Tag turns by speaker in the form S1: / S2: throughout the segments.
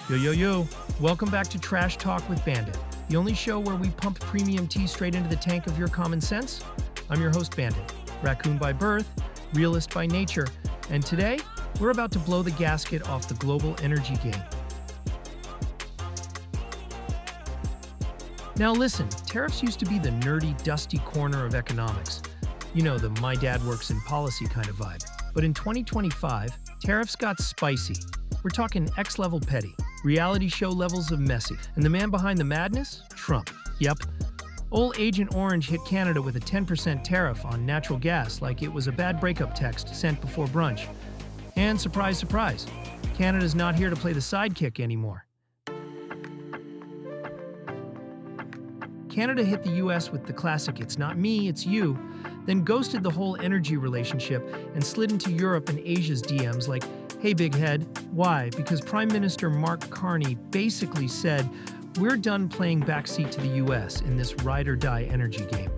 S1: Yo. Welcome back to Trash Talk with Bandit, the only show where we pump premium tea straight into the tank of your common sense. I'm your host, Bandit, raccoon by birth, realist by nature, and today, we're about to blow the gasket off the global energy game. Now listen, tariffs used to be the nerdy, dusty corner of economics. You know, the my dad works in policy kind of vibe. But in 2025, tariffs got spicy. We're talking X-level petty, reality show levels of messy. And the man behind the madness? Trump. Yep. Old Agent Orange hit Canada with a 10% tariff on natural gas like it was a bad breakup text sent before brunch. And surprise, surprise, Canada's not here to play the sidekick anymore. Canada hit the US with the classic "it's not me, it's you," then ghosted the whole energy relationship and slid into Europe and Asia's DMs like, "Hey big head, why?" Because Prime Minister Mark Carney basically said, "We're done playing backseat to the US in this ride-or-die energy game."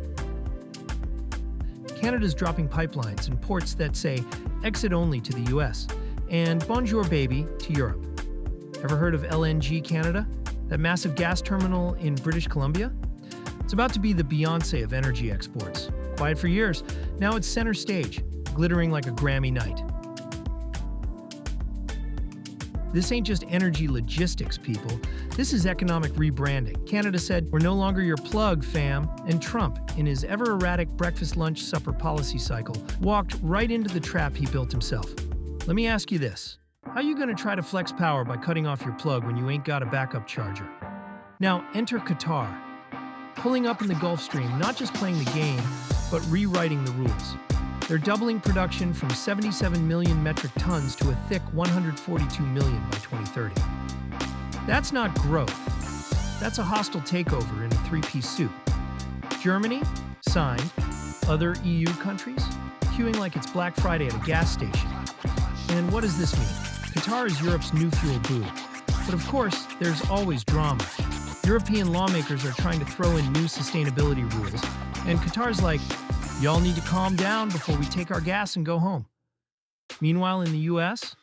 S1: Canada's dropping pipelines and ports that say, "Exit only to the US," and "Bonjour baby" to Europe. Ever heard of LNG Canada? That massive gas terminal in British Columbia? It's about to be the Beyoncé of energy exports. Quiet for years, now it's center stage, glittering like a Grammy night. This ain't just energy logistics, people. This is economic rebranding. Canada said, "We're no longer your plug, fam." And Trump, in his ever-erratic breakfast, lunch, supper policy cycle, walked right into the trap he built himself. Let me ask you this. How you gonna try to flex power by cutting off your plug when you ain't got a backup charger? Now, enter Qatar. Pulling up in the Gulf Stream, not just playing the game, but rewriting the rules. They're doubling production from 77 million metric tons to a thick 142 million by 2030. That's not growth. That's a hostile takeover in a three-piece suit. Germany? Signed. Other EU countries? Queuing like it's Black Friday at a gas station. And what does this mean? Qatar is Europe's new fuel boo. But of course, there's always drama. European lawmakers are trying to throw in new sustainability rules, and Qatar's like, "Y'all need to calm down before we take our gas and go home." Meanwhile, in the US,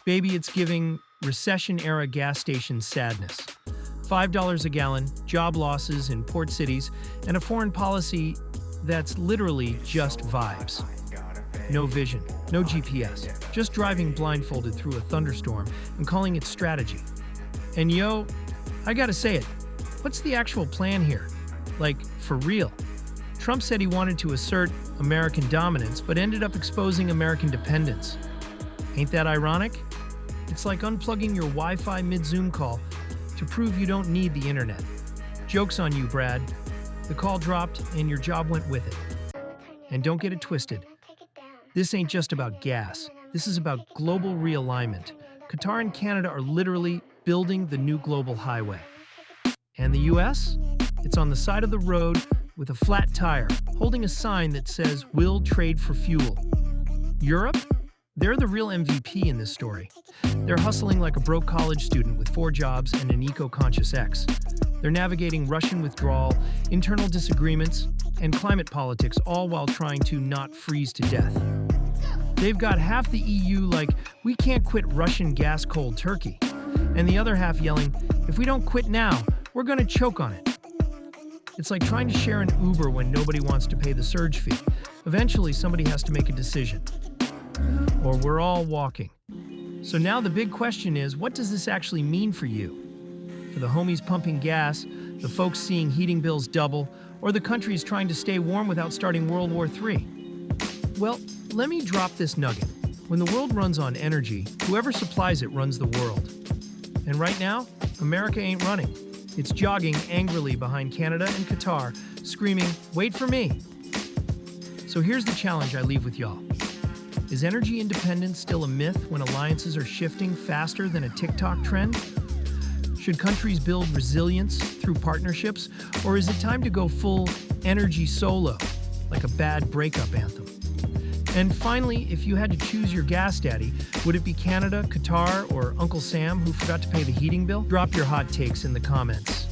S1: baby, it's giving recession-era gas station sadness. $5 a gallon, job losses in port cities, and a foreign policy that's literally just vibes. No vision, no GPS, just driving blindfolded through a thunderstorm and calling it strategy. And yo, I gotta say it, what's the actual plan here? Like, for real? Trump said he wanted to assert American dominance, but ended up exposing American dependence. Ain't that ironic? It's like unplugging your Wi-Fi mid-Zoom call to prove you don't need the internet. Joke's on you, Brad. The call dropped and your job went with it. And don't get it twisted. This ain't just about gas. This is about global realignment. Qatar and Canada are literally building the new global highway. And the US? It's on the side of the road with a flat tire, holding a sign that says, "We'll trade for fuel." Europe? They're the real MVP in this story. They're hustling like a broke college student with 4 jobs and an eco-conscious ex. They're navigating Russian withdrawal, internal disagreements, and climate politics, all while trying to not freeze to death. They've got half the EU like, "We can't quit Russian gas cold turkey," and the other half yelling, "If we don't quit now, we're gonna choke on it." It's like trying to share an Uber when nobody wants to pay the surge fee. Eventually, somebody has to make a decision. Or we're all walking. So now the big question is, what does this actually mean for you? For the homies pumping gas, the folks seeing heating bills double, or the countries trying to stay warm without starting World War III? Well, let me drop this nugget. When the world runs on energy, whoever supplies it runs the world. And right now, America ain't running. It's jogging angrily behind Canada and Qatar, screaming, "Wait for me." So here's the challenge I leave with y'all. Is energy independence still a myth when alliances are shifting faster than a TikTok trend? Should countries build resilience through partnerships, or is it time to go full energy solo, like a bad breakup anthem? And finally, if you had to choose your gas daddy, would it be Canada, Qatar, or Uncle Sam who forgot to pay the heating bill? Drop your hot takes in the comments.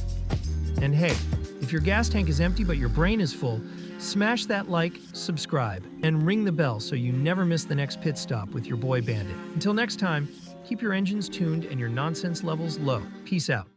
S1: And hey, if your gas tank is empty but your brain is full, Smash that like, subscribe, and ring the bell so you never miss the next pit stop with your boy Bandit. Until next time, keep your engines tuned and your nonsense levels low. Peace out.